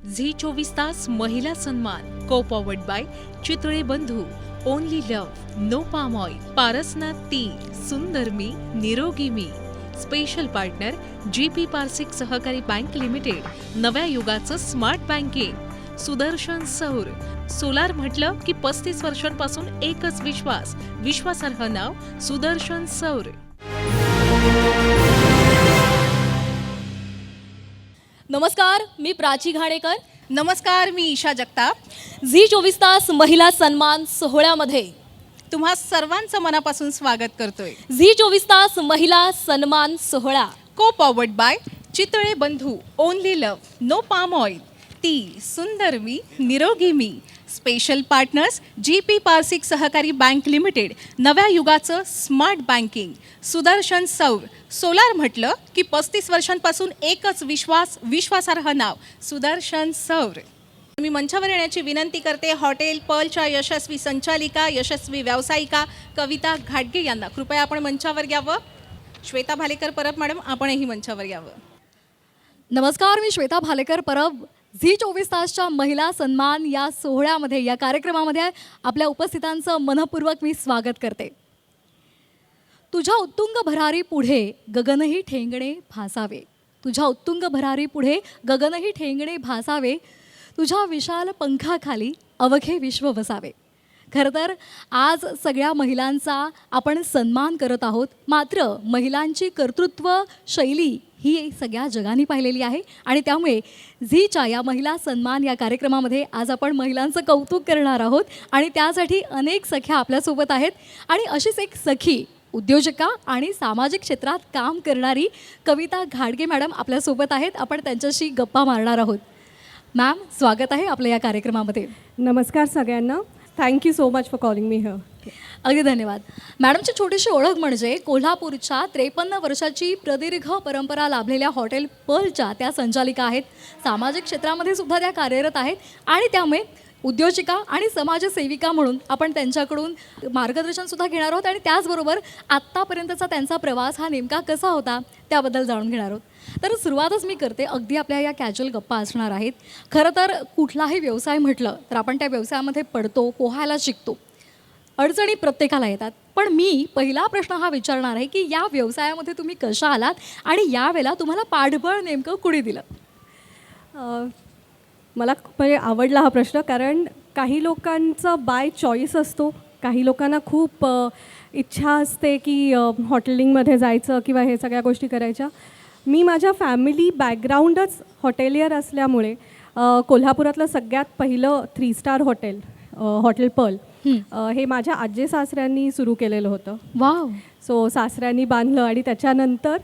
Zee 24 तास महिला सन्मान को powered by Chitale Bandhu, only love, no palm oil, Parasnath तेल, सुंदर मी निरोगी मी. Special partner GP Parsik Sahakari bank limited, नव्या युगाचं स्मार्ट बँकिंग. सुदर्शन सौर सोलार म्हटलं की 35 वर्षांपासून एकच विश्वास, विश्वासार्ह नाव सुदर्शन सौर. नमस्कार, मी प्राची घाणेकर. नमस्कार, मी ईशा जगताप. झी 24 तास महिला सन्मान सोहळ्यामध्ये तुम्हा सर्वांचं मनापासून स्वागत करतोय. झी 24 तास महिला सन्मान सोहळा को powered by Chitale Bandhu, only love, no palm oil, ती सुंदर मी निरोगी मी. Special partners GP Parsik Sahakari bank limited, नव्या युगाचं स्मार्ट बँकिंग. सुदर्शन सौर सोलार म्हटलं की 35 वर्षांपासून एकच विश्वास, विश्वासार्ह नाव सुदर्शन सौर. मी मंचावर येण्याची विनंती करते हॉटेल पर्लच्या यशस्वी संचालिका, यशस्वी व्यावसायिका कविता घाटगे यांना. कृपया आपण मंचावर यावं. श्वेता भालेकर परब मॅडम, आपणही मंचावर यावं. नमस्कार, मी श्वेता भालेकर परब. झी 24 तासच्या महिला सन्मान या सोहळ्यामध्ये, या कार्यक्रमामध्ये आपल्या उपस्थितांचं मनपूर्वक मी स्वागत करते. तुझ्या उत्तुंग भरारी पुढे गगनही ठेंगणे भासावे, तुझ्या उत्तुंग भरारी पुढे गगनही ठेंगणे भासावे, तुझ्या विशाल पंखाखाली अवघे विश्व वसावे. खरं तर आज सगळ्या महिलांचा आपण सन्मान करत आहोत. मात्र महिलांची कर्तृत्व शैली ही सगळ्या जगाने पाहिलेली आहे आणि त्यामुळे झीच्या या महिला सन्मान या कार्यक्रमामध्ये आज आपण महिलांचं कौतुक करणार आहोत. आणि त्यासाठी अनेक सख्या आपल्यासोबत आहेत. आणि अशीच एक सखी, उद्योजका आणि सामाजिक क्षेत्रात काम करणारी कविता घाटगे मॅडम आपल्यासोबत आहेत. आपण त्यांच्याशी गप्पा मारणार आहोत. मॅम, स्वागत आहे आपल्या या कार्यक्रमामध्ये. नमस्कार सगळ्यांना. Thank you so much for calling me here. अगदी धन्यवाद. मॅडमची छोटीशी ओळख म्हणजे कोल्हापूरच्या 53 वर्षाची प्रदीर्घ परंपरा लाभलेल्या हॉटेल पर्लच्या त्या संचालिका आहेत. सामाजिक क्षेत्रामध्ये सुद्धा त्या कार्यरत आहेत आणि त्यामुळे उद्योजिका आणि समाजसेविका म्हणून आपण त्यांच्याकडून मार्गदर्शनसुद्धा घेणार आहोत. आणि त्याचबरोबर आत्तापर्यंतचा त्यांचा प्रवास हा नेमका कसा होता त्याबद्दल जाणून घेणार आहोत. तर सुरुवातच मी करते. अगदी आपल्या या कॅज्युअल गप्पा असणार आहेत. खरं तर कुठलाही व्यवसाय म्हटलं तर आपण त्या व्यवसायामध्ये पडतो, पोहायला शिकतो. अडचणी प्रत्येकाला येतात. पण मी पहिला प्रश्न हा विचारणार आहे की या व्यवसायामध्ये तुम्ही कशा आलात आणि यावेळेला तुम्हाला पाठबळ नेमकं कुणी दिलं? मला म्हणजे आवडला हा प्रश्न, कारण काही लोकांचा बाय चॉईस असतो. काही लोकांना खूप इच्छा असते की हॉटेलिंगमध्ये जायचं किंवा हे सगळ्या गोष्टी करायच्या. मी माझ्या फॅमिली बॅकग्राऊंडच हॉटेलियर असल्यामुळे कोल्हापुरातलं सगळ्यात पहिलं 3 स्टार हॉटेल, हॉटेल पर्ल, हे माझ्या आजी सासऱ्यांनी सुरू केलेलं होतं. वाव. सो सासऱ्यांनी बांधलं आणि त्याच्यानंतर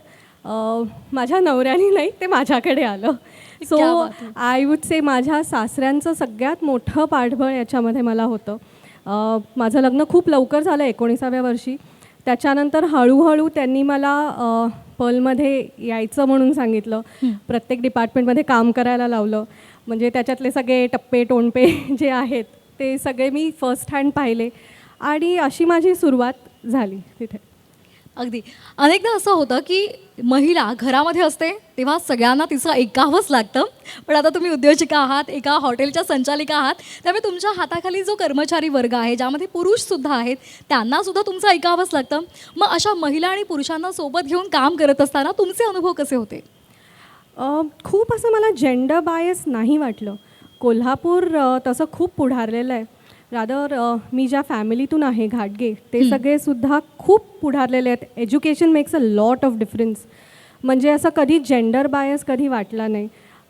माझ्या नवऱ्याने नाही, ते माझ्याकडे आलं. सो आय वुड से माझ्या सासऱ्यांचं सगळ्यात मोठं पाठबळ याच्यामध्ये मला होतं. माझं लग्न खूप लवकर झालं, 19व्या वर्षी. त्याच्यानंतर हळूहळू त्यांनी मला पर्लमध्ये यायचं म्हणून सांगितलं. प्रत्येक डिपार्टमेंटमध्ये काम करायला लावलं. म्हणजे त्याच्यातले सगळे टप्पे टोणपे जे आहेत ते सगळे मी फर्स्ट हँड पाहिले आणि अशी माझी सुरुवात झाली तिथे. अगदी. अनेकदा असं होतं की महिला घरामध्ये असते तेव्हा सगळ्यांना तिचं ऐकावंच लागतं. पण आता तुम्ही उद्योजिका आहात, एका हॉटेलच्या संचालिका आहात, त्यामुळे तुमच्या हाताखाली जो कर्मचारी वर्ग आहे, ज्यामध्ये पुरुषसुद्धा आहेत, त्यांनासुद्धा तुमचं ऐकावंच लागतं. मग अशा महिला आणि पुरुषांना सोबत घेऊन काम करत असताना तुमचे अनुभव कसे होते? खूप असं मला जेंडर बायस नाही वाटलं. कोल्हापूर तसं खूप पुढारलेलं आहे. रादर मी ज्या फॅमिलीतून आहे, घाटगे, ते सगळेसुद्धा खूप पुढारलेले आहेत. Education makes a lot of difference. म्हणजे असं कधी जेंडर बायस कधी वाटला नाही.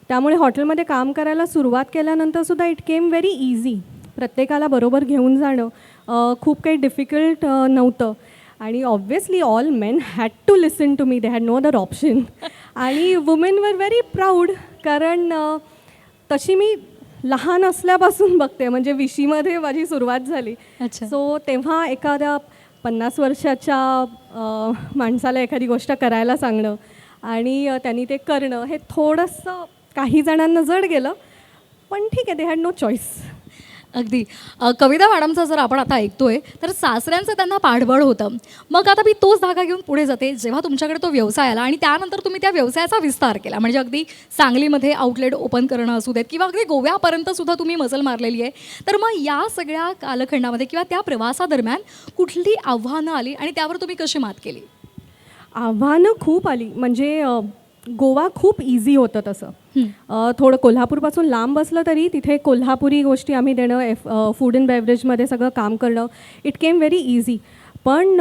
त्यामुळे हॉटेलमध्ये काम करायला सुरुवात केल्यानंतरसुद्धा इट केम व्हेरी इझी. प्रत्येकाला बरोबर घेऊन जाणं खूप काही डिफिकल्ट नव्हतं. आणि obviously all men had to listen to me, they had no other option. आणि वुमेन वर व्हेरी प्राऊड, कारण तशी मी लहान असल्यापासून बघते. म्हणजे 20मध्ये माझी सुरुवात झाली. सो तेव्हा एखाद्या 50 वर्षाच्या माणसाला एखादी गोष्ट करायला सांगणं आणि त्यांनी ते करणं, हे थोडंसं काही जणांना जड गेलं. पण ठीक आहे, दे हॅड नो चॉईस. अगदी कविता मॅडमचं जर आपण आता ऐकतोय तर सासऱ्यांचं त्यांना पाठबळ होतं. मग आता मी तोच धागा घेऊन पुढे जाते. जेव्हा तुमच्याकडे तो व्यवसाय आला आणि त्यानंतर तुम्ही त्या व्यवसायाचा विस्तार केला, म्हणजे अगदी सांगलीमध्ये आउटलेट ओपन करणं असू देत किंवा अगदी गोव्यापर्यंत सुद्धा तुम्ही मजल मारलेली आहे. तर मग या सगळ्या कालखंडामध्ये किंवा त्या प्रवासादरम्यान कुठली आव्हानं आली आणि त्यावर तुम्ही कशी मात केली? आव्हानं खूप आली. म्हणजे गोवा खूप इझी होतं तसं. थोडं कोल्हापूरपासून लांब असलं तरी तिथे कोल्हापुरी गोष्टी आम्ही देणं, फूड अँड बेवरेजमध्ये सगळं काम करणं, इट केम व्हेरी इझी. पण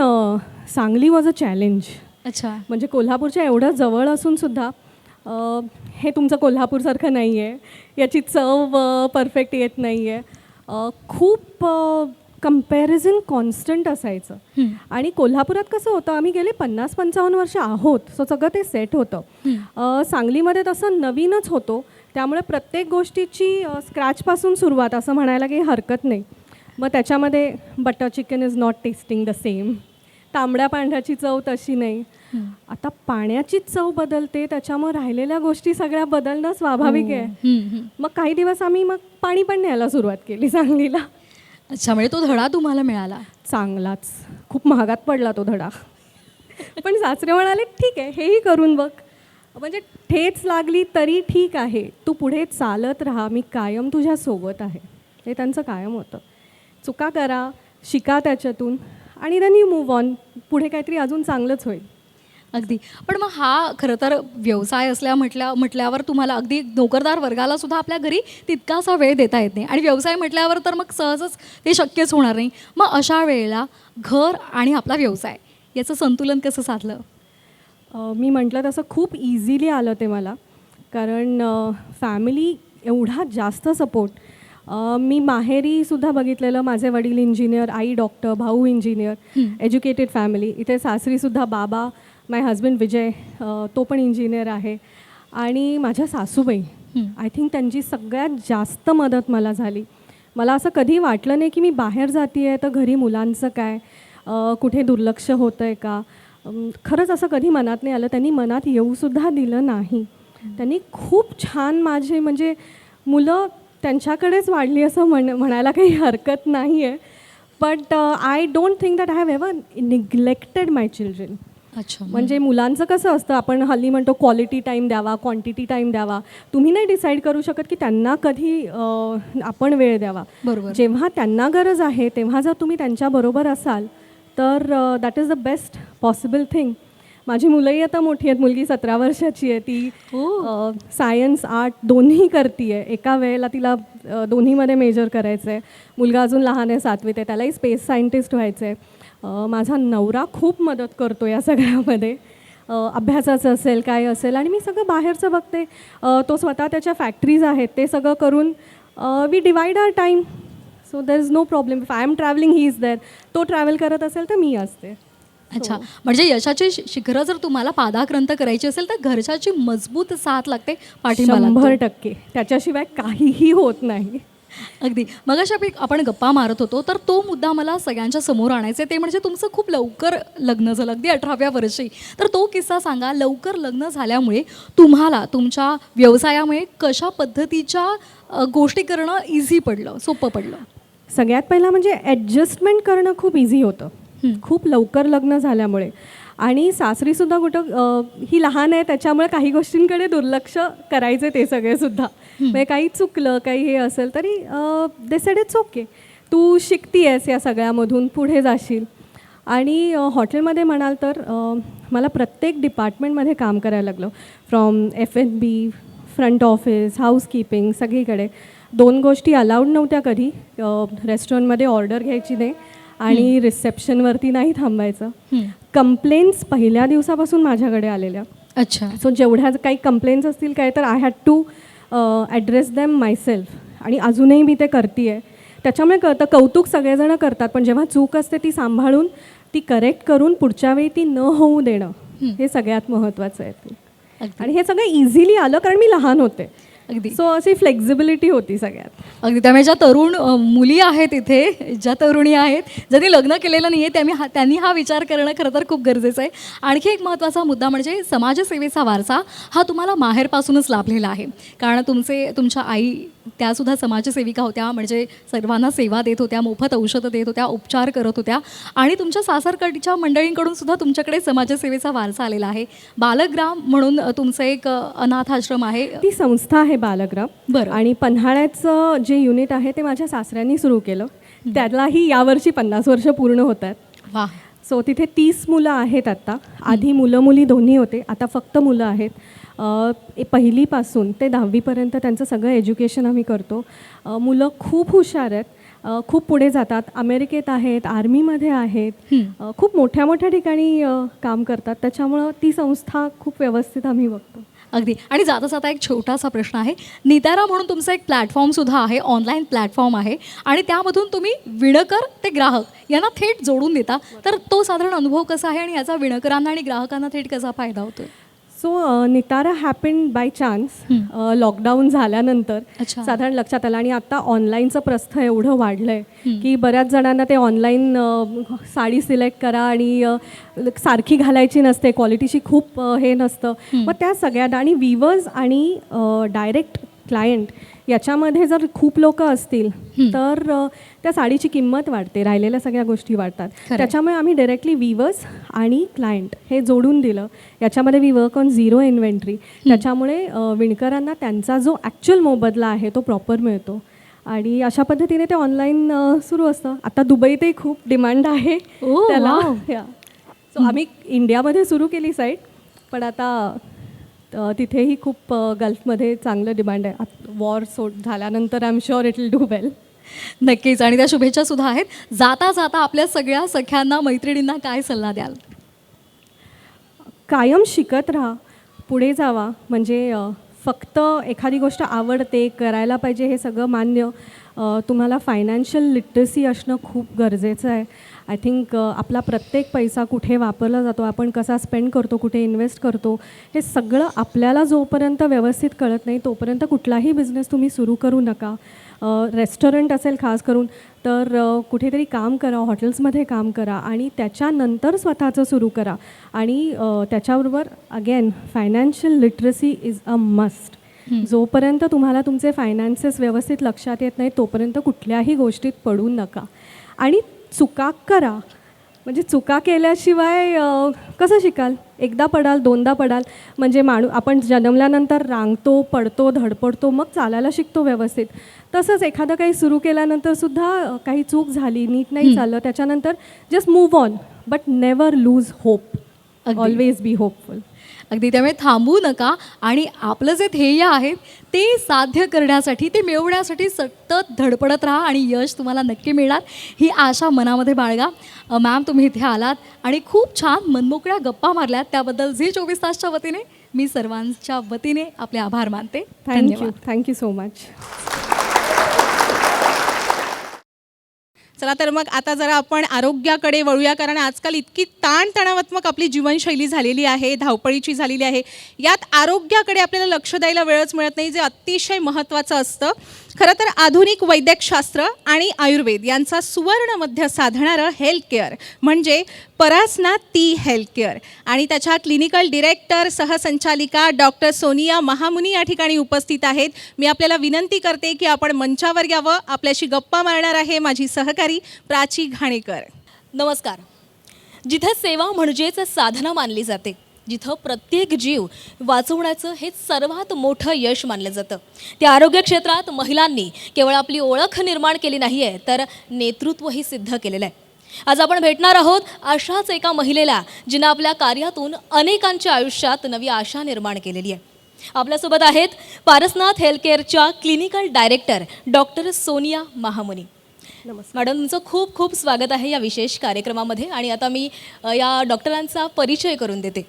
सांगली वॉज अ चॅलेंज. अच्छा. म्हणजे कोल्हापूरच्या एवढं जवळ असूनसुद्धा हे तुमचं कोल्हापूरसारखं नाही आहे, याची चव परफेक्ट येत नाही आहे. खूप कम्पॅरिझन कॉन्स्टंट असायचं. आणि कोल्हापुरात कसं होतं, आम्ही गेले 50-55 वर्ष आहोत, सो सगळं ते सेट होतं. सांगलीमध्ये तसं नवीनच होतो, त्यामुळे प्रत्येक गोष्टीची स्क्रॅचपासून सुरुवात असं म्हणायला काही हरकत नाही. मग त्याच्यामध्ये butter chicken is not testing the same, तांबड्या पांढऱ्याची चव तशी नाही. आता पाण्याची चव बदलते, त्याच्यामुळे राहिलेल्या गोष्टी सगळ्या बदलणं स्वाभाविक आहे. मग काही दिवस आम्ही मग पाणी पण न्यायला सुरुवात केली सांगलीला. अच्छा, म्हणजे तो धडा तुम्हाला मिळाला. चांगलाच, खूप महागात पडला तो धडा. पण सासरे म्हणाले ठीक आहे, हेही करून बघ. म्हणजे ठेच लागली तरी ठीक आहे, तू पुढे चालत राहा, मी कायम तुझ्या सोबत आहे. हे त्यांचं कायम होतं. चुका करा, शिका त्याच्यातून, आणि देन यू मूव्ह ऑन. पुढे काहीतरी अजून चांगलंच होईल. अगदी. पण मग हा खरं तर व्यवसाय म्हटल्यावर तुम्हाला अगदी नोकरदार वर्गाला सुद्धा आपल्या घरी तितकासा वेळ देता येत नाही, आणि व्यवसाय म्हटल्यावर तर मग सहजच ते शक्यच होणार नाही. मग अशा वेळेला घर आणि आपला व्यवसाय याचं संतुलन कसं साधलं? मी म्हटलं तसं खूप इझिली आलं ते मला, कारण फॅमिली एवढा जास्त सपोर्ट. मी माहेरीसुद्धा बघितलेलं, माझे वडील इंजिनियर, आई डॉक्टर, भाऊ इंजिनियर, एज्युकेटेड फॅमिली. इथे सासरीसुद्धा बाबा, माय हजबंड विजय, तो पण इंजिनियर आहे. आणि माझ्या सासूबाई, आय थिंक त्यांची सगळ्यात जास्त मदत मला झाली. मला असं कधी वाटलं नाही की मी बाहेर जाते आहे तर घरी मुलांचं काय, कुठे दुर्लक्ष होतं आहे का. खरंच असं कधी मनात नाही आलं. त्यांनी मनात येऊसुद्धा दिलं नाही. त्यांनी खूप छान माझे, म्हणजे मुलं त्यांच्याकडेच वाढली असं म्हणायला काही हरकत नाही आहे. But I don't think that I have ever neglected my children. अच्छा. म्हणजे मुलांचं कसं असतं, आपण हल्ली म्हणतो क्वालिटी टाईम द्यावा, क्वांटिटी टाईम द्यावा. तुम्ही नाही डिसाईड करू शकत की त्यांना कधी आपण वेळ द्यावा. बरोबर. जेव्हा त्यांना गरज आहे तेव्हा जर तुम्ही त्यांच्याबरोबर असाल तर that is the best possible thing. माझी मुलंही आता मोठी आहेत. मुलगी 17 वर्षाची आहे. ती सायन्स आर्ट दोन्ही करते आहे. एका वेळेला तिला दोन्हीमध्ये मेजर करायचं आहे. मुलगा अजून लहान आहे, 7वीत आहे, त्यालाही स्पेस सायंटिस्ट व्हायचं आहे. माझा नवरा खूप मदत करतो या सगळ्यामध्ये, अभ्यासाचं असेल काय असेल. आणि मी सगळं बाहेरचं बघते. तो स्वतः त्याच्या फॅक्टरीज आहेत ते सगळं करून we divide our time. So there is no problem. If I am travelling he is there. तो ट्रॅव्हल करत असेल तर मी असते. अच्छा. म्हणजे यशाची शिखरं जर तुम्हाला पादाक्रांत करायची असेल तर घरच्याची मजबूत साथ लागते, पाठिंबा लागतो. 100%. त्याच्याशिवाय काहीही होत नाही. अगदी. मगाशी आपण गप्पा मारत होतो तर तो मुद्दा मला सगळ्यांच्या समोर आणायचा आहे, ते म्हणजे तुमचं खूप लवकर लग्न झालं, अगदी 18व्या वर्षी. तर तो किस्सा सांगा. लवकर लग्न झाल्यामुळे तुम्हाला तुमच्या व्यवसायामुळे कशा पद्धतीच्या गोष्टी करणं इझी पडलं, सोपं पडलं? सगळ्यात पहिला म्हणजे ॲडजस्टमेंट करणं खूप इझी होतं, खूप लवकर लग्न झाल्यामुळे. आणि सासरीसुद्धा कुठं, ही लहान आहे त्याच्यामुळे काही गोष्टींकडे दुर्लक्ष करायचे ते सगळेसुद्धा. म्हणजे काही चुकलं, काही हे असेल तरी दे सेड इट्स ओके, तू शिकती आहेस या सगळ्यामधून, पुढे जाशील. आणि हॉटेलमध्ये म्हणाल तर मला प्रत्येक डिपार्टमेंटमध्ये काम करायला लागलं. From F&B, front office, housekeeping, सगळीकडे. 2 गोष्टी अलाउड नव्हत्या कधी. रेस्टॉरंटमध्ये ऑर्डर घ्यायची नाही आणि रिसेप्शनवरती नाही थांबायचं. कंप्लेंट्स पहिल्या दिवसापासून माझ्याकडे आलेल्या. अच्छा. सो जेवढ्या काही कंप्लेंट्स असतील काय तर I had to address them myself. आणि अजूनही मी ते करते आहे. त्याच्यामुळे कळतं, कौतुक सगळेजण करतात पण जेव्हा चूक असते ती सांभाळून ती करेक्ट करून पुढच्या वेळी ती न होऊ देणं हे सगळ्यात महत्त्वाचं आहे. आणि हे सगळं इझिली आलं कारण मी लहान होते. अगदी. सो अशी फ्लेक्झिबिलिटी होती सगळ्यात. अगदी. त्यामुळे ज्या तरुण मुली आहेत इथे, ज्या तरुणी आहेत, ज्यांनी लग्न केलेलं नाही आहे, त्यांनी हा विचार करणं खरं तर खूप गरजेचं आहे. आणखी एक महत्त्वाचा मुद्दा म्हणजे समाजसेवेचा वारसा हा तुम्हाला माहेरपासूनच लाभलेला आहे. कारण तुमच्या आई त्यासुद्धा समाजसेविका होत्या, म्हणजे सर्वांना सेवा देत होत्या, मोफत औषधं देत होत्या, उपचार करत होत्या आणि तुमच्या सासरकडच्या मंडळींकडून सुद्धा तुमच्याकडे समाजसेवेचा वारसा आलेला आहे. बालग्राम म्हणून तुमचं एक अनाथ आश्रम आहे. ती संस्था आहे बालग्राम. बरं. आणि पन्हाळ्याचं जे युनिट आहे ते माझ्या सासऱ्यांनी सुरू केलं. त्यालाही यावर्षी 50 वर्ष पूर्ण होत आहेत. वा. सो तिथे 30 मुलं आहेत आत्ता. आधी मुलं मुली दोन्ही होते, आता फक्त मुलं आहेत. पहिलीपासून ते 10वीपर्यंत त्यांचं सगळं एज्युकेशन आम्ही करतो. मुलं खूप हुशार आहेत, खूप पुढे जातात, अमेरिकेत आहेत, आर्मीमध्ये आहेत, खूप मोठ्या मोठ्या ठिकाणी काम करतात. त्याच्यामुळं ती संस्था खूप व्यवस्थित आम्ही बघतो. अगदी. आणि जाता जाता एक छोटासा प्रश्न आहे. नितारा म्हणून तुमचा एक प्लॅटफॉर्मसुद्धा आहे, ऑनलाईन प्लॅटफॉर्म आहे आणि त्यामधून तुम्ही विणकर ते ग्राहक यांना थेट जोडून देता. तर तो साधारण अनुभव कसा आहे आणि याचा विणकरांना आणि ग्राहकांना थेट कसा फायदा होतो? So Nitara happen by chance. Lockdown झाल्यानंतर अच्छा. साधारण लक्षात आलं आणि आता ऑनलाईनचं प्रस्थ एवढं वाढलं आहे की बऱ्याच जणांना ते ऑनलाईन साडी सिलेक्ट करा आणि सारखी घालायची नसते, क्वालिटीची खूप हे नसतं. मग त्या सगळ्या आणि विवर्स आणि डायरेक्ट क्लायंट याच्यामध्ये जर खूप लोक असतील तर त्या साडीची किंमत वाढते, राहिलेल्या सगळ्या गोष्टी वाढतात. त्याच्यामुळे आम्ही डायरेक्टली विवर्स आणि क्लायंट हे जोडून दिलं. याच्यामध्ये we work on zero inventory. त्याच्यामुळे विणकरांना त्यांचा जो ॲक्च्युअल मोबदला आहे तो प्रॉपर मिळतो आणि अशा पद्धतीने ते ऑनलाईन सुरू असतं. आता दुबईतही खूप डिमांड आहे त्याला. सो आम्ही इंडियामध्ये सुरू केली साईट, पण आता तिथेही खूप गल्फमध्ये चांगलं डिमांड आहे. वॉर झाल्यानंतर I am sure it will do well. नक्कीच. आणि त्या शुभेच्छा सुद्धा आहेत. जाता जाता आपल्या सगळ्या सख्यांना, मैत्रिणींना काय सल्ला द्याल? कायम शिकत राहा, पुढे जावा. म्हणजे फक्त एखादी गोष्ट आवडते, करायला पाहिजे हे सगळं मान्य. तुम्हाला फायनान्शियल लिटरसी असणं खूप गरजेचं आहे. आय थिंक आपला प्रत्येक पैसा कुठे वापरला जातो, आपण कसा स्पेंड करतो, कुठे इन्व्हेस्ट करतो, हे सगळं आपल्याला जोपर्यंत व्यवस्थित कळत नाही तोपर्यंत कुठलाही बिझनेस तुम्ही सुरू करू नका. रेस्टॉरंट असेल खास करून तर कुठेतरी काम करा, हॉटेल्समध्ये काम करा आणि त्याच्यानंतर स्वतःचं सुरू करा. आणि त्याच्याबरोबर again financial literacy is a must. जोपर्यंत तुम्हाला तुमचे फायनान्सेस व्यवस्थित लक्षात येत नाही तोपर्यंत कुठल्याही गोष्टीत पडू नका आणि चुका करा. म्हणजे चुका केल्याशिवाय कसं शिकाल? एकदा पडाल, दोनदा पडाल. म्हणजे आपण जन्मल्यानंतर रांगतो, पडतो, धडपडतो, मग चालायला शिकतो व्यवस्थित. तसंच एखादं काही सुरू केल्यानंतरसुद्धा काही चूक झाली, नीट नाही चाललं, त्याच्यानंतर just move on, but never lose hope. Always be hopeful. अगदी. त्यामुळे थांबू नका आणि आपलं जे ध्येय आहे ते साध्य करण्यासाठी, ते मिळवण्यासाठी सतत धडपडत राहा आणि यश तुम्हाला नक्की मिळणार ही आशा मनामध्ये बाळगा. मॅम, तुम्ही इथे आलात आणि खूप छान मनमोकळ्या गप्पा मारल्यात, त्याबद्दल झी 24 तासच्या वतीने मी सर्वांच्या वतीने आपले आभार मानते. Thank you so much. चला तर मग आता जरा आपण आरोग्याकडे वळूया, कारण आजकाल इतकी ताणतणावात्मक आपली जीवनशैली झालेली आहे, धावपळीची झालेली आहे. यात आरोग्याकडे आपल्याला लक्ष द्यायला वेळच मिळत नाही, जे अतिशय महत्त्वाचं असतं. खरं तर आधुनिक वैद्यकशास्त्र आणि आयुर्वेद यांचा सुवर्ण मध्य साधणारं हेल्थ केअर म्हणजे परासना ती हेल्थ केअर आणि त्याच्या क्लिनिकल डिरेक्टर सहसंचालिका डॉक्टर सोनिया महामुनी या ठिकाणी उपस्थित आहेत. मी आपल्याला विनंती करते की आपण मंचावर यावं. आपल्याशी गप्पा मारणार आहे माझी सहकारी प्राची घाणेकर. नमस्कार. जिथे सेवा म्हणजेच साधना मानली जाते, जिथं प्रत्येक जीव वाचवण्याचं हे सर्वात मोठं यश मानलं जातं, त्या आरोग्य क्षेत्रात महिलांनी केवळ आपली ओळख निर्माण केली नाही आहे, तर नेतृत्वही सिद्ध केलेलं आहे. आज आपण भेटणार आहोत अशाच एका महिलेला, जिनं आपल्या कार्यातून अनेकांच्या आयुष्यात नवी आशा निर्माण केलेली आहे. आपल्यासोबत आहेत पारसनाथ हेल्थ केअरच्या clinical director doctor Sonia Mahamuni. Madam, तुमचं खूप खूप स्वागत आहे या विशेष कार्यक्रमामध्ये. आणि आता मी या डॉक्टरांचा परिचय करून देते,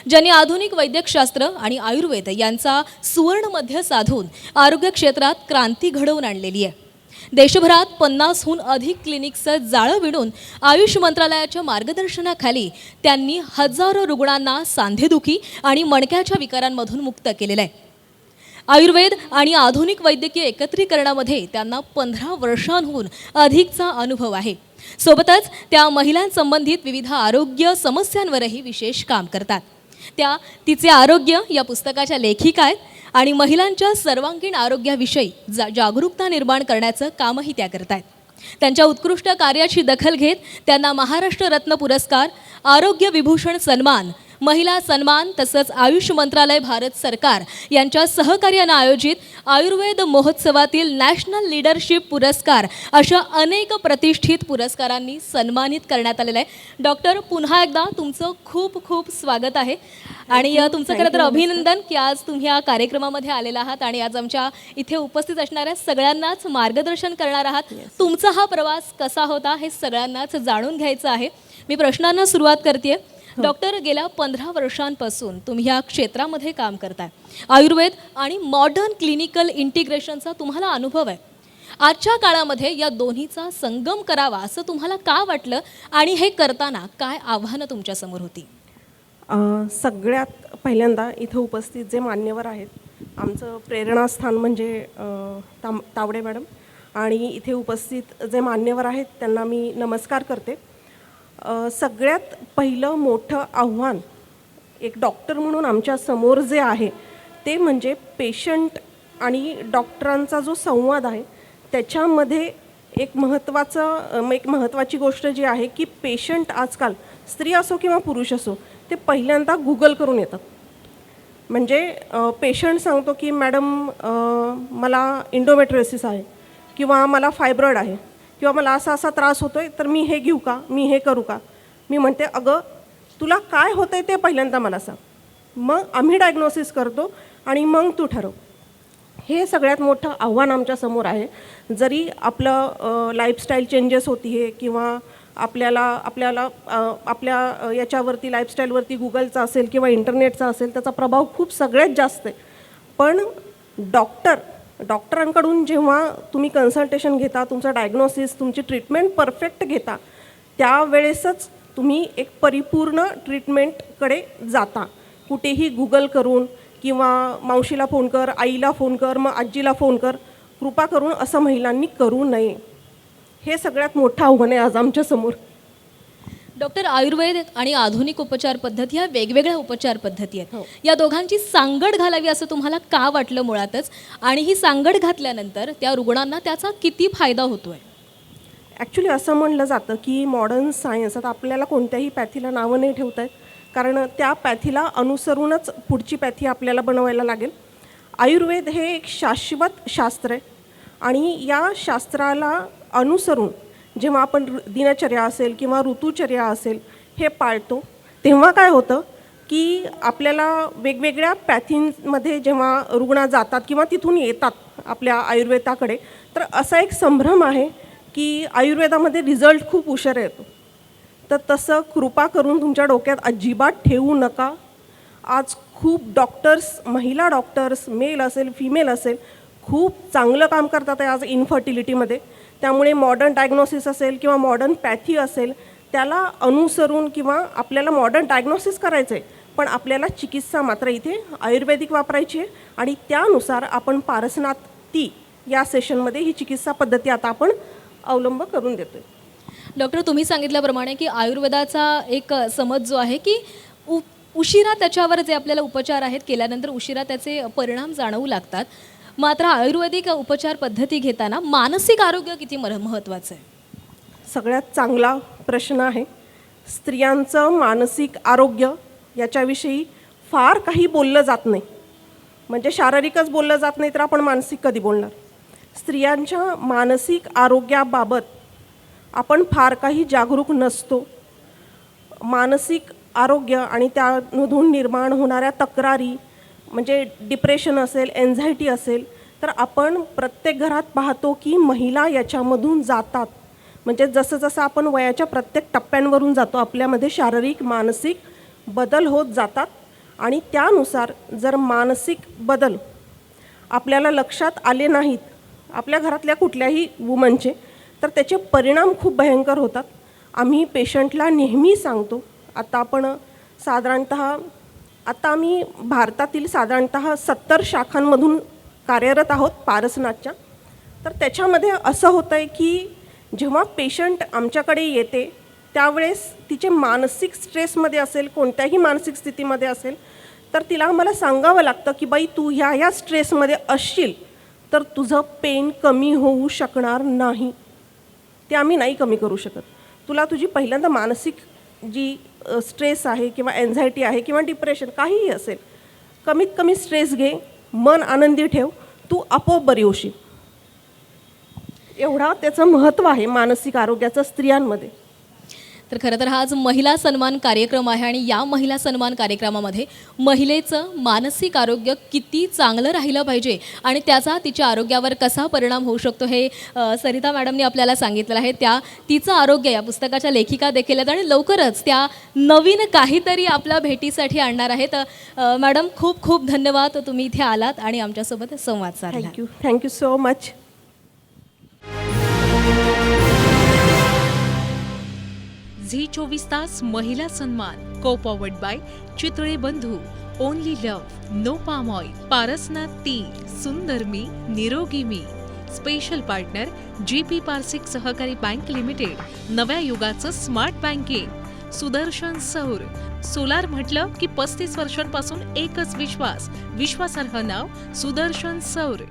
ज्यांनी आधुनिक वैद्यकशास्त्र आणि आयुर्वेद यांचा सुवर्ण मध्य साधून आरोग्य क्षेत्रात क्रांती घडवून आणलेली आहे. देशभरात 50हून अधिक क्लिनिक्सचं जाळं विणून आयुष मंत्रालयाच्या मार्गदर्शनाखाली त्यांनी हजारो रुग्णांना सांधेदुखी आणि मणक्याच्या विकारांमधून मुक्त केलेलं आहे. आयुर्वेद आणि आधुनिक वैद्यकीय एकत्रीकरणामध्ये त्यांना 15 वर्षांहून अधिकचा अनुभव आहे. सोबतच त्या महिलांसंबंधित विविध आरोग्य समस्यांवरही विशेष काम करतात. त्या तिचे आरोग्य या पुस्तकाच्या लेखिका आहेत आणि महिलांच्या सर्वांगीण आरोग्याविषयी जागरूकता निर्माण करण्याचं कामही त्या करतायत. त्यांच्या उत्कृष्ट कार्याची दखल घेत त्यांना महाराष्ट्र रत्न पुरस्कार, आरोग्य विभूषण सन्मान, महिला सन्मान तसंच आयुष मंत्रालय भारत सरकार यांच्या सहकार्यानं आयोजित आयुर्वेद महोत्सवातील नॅशनल लीडरशिप पुरस्कार अशा अनेक प्रतिष्ठित पुरस्कारांनी सन्मानित करण्यात आलेलं आहे. डॉक्टर, पुन्हा एकदा तुमचं खूप खूप स्वागत आहे आणि तुमचं खरं तर अभिनंदन की आज तुम्ही या कार्यक्रमामध्ये आलेला आहात आणि आज आमच्या इथे उपस्थित असणाऱ्या सगळ्यांनाच मार्गदर्शन करणार आहात. तुमचा हा प्रवास कसा होता हे सगळ्यांनाच जाणून घ्यायचं आहे. मी प्रश्नांना सुरुवात करते. डॉक्टर, गेल्या 15 वर्षांपासून तुम्ही या क्षेत्रामध्ये काम करताय. आयुर्वेद आणि मॉडर्न क्लिनिकल इंटिग्रेशनचा तुम्हाला अनुभव आहे. आजच्या काळामध्ये या दोन्हीचा संगम करावा असं तुम्हाला का वाटलं आणि हे करताना काय आव्हानं तुमच्यासमोर होती? सगळ्यात पहिल्यांदा इथं उपस्थित जे मान्यवर आहेत, आमचं प्रेरणास्थान म्हणजे तावडे मॅडम, आणि इथे उपस्थित जे मान्यवर आहेत त्यांना मी नमस्कार करते. सगळ्यात पहिलं मोठं आव्हान एक डॉक्टर म्हणून आमच्या समोर जे आहे ते म्हणजे पेशंट आणि डॉक्टरांचा जो संवाद आहे त्याच्यामध्ये एक महत्त्वाची गोष्ट जी आहे की पेशंट आजकाल स्त्री असो किंवा पुरुष असो ते पहिल्यांदा गुगल करून येतात. म्हणजे पेशंट सांगतो की मॅडम मला इंडोमेट्रियोसिस आहे किंवा मला फायब्रॉइड आहे किंवा मला असा असा त्रास होतो आहे, तर मी हे घेऊ का, मी हे करू का. मी म्हणते अगं तुला काय होतं आहे ते पहिल्यांदा मला सांग, मग आम्ही डायग्नोसिस करतो आणि मग तू ठरव. हे सगळ्यात मोठं आव्हान आमच्यासमोर आहे. जरी आपलं लाईफस्टाईल चेंजेस होती आहे किंवा आपल्या याच्यावरती लाईफस्टाईलवरती गुगलचा असेल किंवा इंटरनेटचा असेल त्याचा प्रभाव खूप सगळ्यात जास्त आहे. पण डॉक्टरांकडून जेव्हा तुम्ही कन्सल्टेशन घेता, तुमचं डायग्नोसिस, तुमची ट्रीटमेंट परफेक्ट घेता, त्यावेळेसच तुम्ही एक परिपूर्ण ट्रीटमेंटकडे जाता. कुठेही गुगल करून किंवा मावशीला फोन कर, आईला फोन कर, मग आजीला फोन कर, कृपा करून असं महिलांनी करू नये. हे सगळ्यात मोठं आव्हान आहे आज आमच्यासमोर. डॉक्टर, आयुर्वेद आणि आधुनिक उपचार पद्धती ह्या वेगवेगळ्या उपचार पद्धती आहेत. या दोघांची सांगड घालावी असं तुम्हाला का वाटलं मुळातच, आणि ही सांगड घातल्यानंतर त्या रुग्णांना त्याचा किती फायदा होतोय? ॲक्च्युली असं म्हणलं जातं की मॉडर्न सायन्स, आता आपल्याला कोणत्याही पॅथीला नावं नाही ठेवता येत कारण त्या पॅथीला अनुसरूनच पुढची पॅथी आपल्याला बनवायला लागेल. आयुर्वेद हे एक शाश्वत शास्त्र आहे आणि या शास्त्राला अनुसरून जेव्हा आपण दिनचर्या असेल किंवा ऋतुचर्या असेल हे पाळतो, तेव्हा काय होतं की आपल्याला वेगवेगळ्या पॅथींमध्ये जेव्हा रुग्ण जातात किंवा तिथून येतात आपल्या आयुर्वेदाकडे, तर असा एक संभ्रम आहे की आयुर्वेदामध्ये रिझल्ट खूप उशिरा येतो. तर तसं कृपा करून तुमच्या डोक्यात अजिबात ठेवू नका. आज खूप डॉक्टर्स, महिला डॉक्टर्स, मेल असेल फिमेल असेल, खूप चांगलं काम करतात आहे आज इन्फर्टिलिटीमध्ये. त्यामुळे मॉडर्न डायग्नोसिस असेल किंवा मॉडर्न पॅथी असेल त्याला अनुसरून किंवा आपल्याला मॉडर्न डायग्नोसिस करायचं आहे, पण आपल्याला चिकित्सा मात्र इथे आयुर्वेदिक वापरायची आहे आणि त्यानुसार आपण पारसनाथी या सेशनमध्ये ही चिकित्सा पद्धती आता आपण अवलंब करून देतो. डॉक्टर, तुम्ही सांगितल्याप्रमाणे की आयुर्वेदाचा एक समज जो आहे की उशिरा त्याच्यावर जे आपल्याला उपचार आहेत केल्यानंतर उशिरा त्याचे परिणाम जाणवू लागतात. मात्र आयुर्वेदिक उपचार पद्धती घेताना मानसिक आरोग्य किती महत्त्वाचं आहे? सगळ्यात चांगला प्रश्न आहे. स्त्रियांचं मानसिक आरोग्य याच्याविषयी फार काही बोललं जात नाही. म्हणजे शारीरिकच बोललं जात नाही तर आपण मानसिक कधी बोलणार. स्त्रियांच्या मानसिक आरोग्याबाबत आपण फार काही जागरूक नसतो. मानसिक आरोग्य आणि त्यामधून निर्माण होणाऱ्या तक्रारी म्हणजे डिप्रेशन असेल, एन्झायटी असेल, तर आपण प्रत्येक घरात पाहतो की महिला याच्यामधून जातात. म्हणजे जसं जसं आपण वयाच्या प्रत्येक टप्प्यांवरून जातो आपल्यामध्ये शारीरिक मानसिक बदल होत जातात आणि त्यानुसार जर मानसिक बदल आपल्याला लक्षात आले नाहीत आपल्या घरातल्या कुठल्याही वुमनचे, तर त्याचे परिणाम खूप भयंकर होतात. आम्ही पेशंटला नेहमी सांगतो. आता आम्ही भारतातील साधारणतः 70 शाखांमधून कार्यरत आहोत पारसनाथच्या. तर त्याच्यामध्ये असं होतं आहे की जेव्हा पेशंट आमच्याकडे येते त्यावेळेस तिचे मानसिक स्ट्रेसमध्ये असेल, कोणत्याही मानसिक स्थितीमध्ये असेल, तर तिला आम्हाला सांगावं लागतं की बाई तू ह्या स्ट्रेसमध्ये असशील तर तुझं पेन कमी होऊ शकणार नाही. ते आम्ही नाही कमी करू शकत. तुला तुझी पहिल्यांदा मानसिक जी स्ट्रेस आहे किंवा एन्झायटी आहे किंवा डिप्रेशन काहीही असेल, कमीत कमी स्ट्रेस घे, मन आनंदी ठेव, तू आपोआप बरी होशील. एवढा त्याचं महत्त्व आहे मानसिक आरोग्याचं स्त्रियांमध्ये. तर खरं तर हा आज महिला सन्मान कार्यक्रम आहे आणि या महिला सन्मान कार्यक्रमामध्ये महिलेचं मानसिक आरोग्य किती चांगलं राहिलं पाहिजे आणि त्याचा तिच्या आरोग्यावर कसा परिणाम होऊ शकतो हे सरिता मॅडमनी आपल्याला सांगितलं आहे. त्या तिचं आरोग्य या पुस्तकाच्या लेखिका देखील आहेत आणि लवकरच त्या नवीन काहीतरी आपल्या भेटीसाठी आणणार आहेत. मॅडम खूप खूप धन्यवाद, तुम्ही इथे आलात आणि आमच्यासोबत संवाद साधला. Thank you so much. झी 24 तास महिला सन्मान को powered by Chitale Bandhu, only love, no palm oil, Parasnath तेल, सुंदर मी निरोगी मी. Special partner GP Parsik Sahakari bank limited, नव्या युगाचं स्मार्ट बँकिंग. सुदर्शन सौर. सोलार म्हटलं की 35 वर्षांपासून एकच विश्वास, विश्वासार्ह नाव सुदर्शन सौर.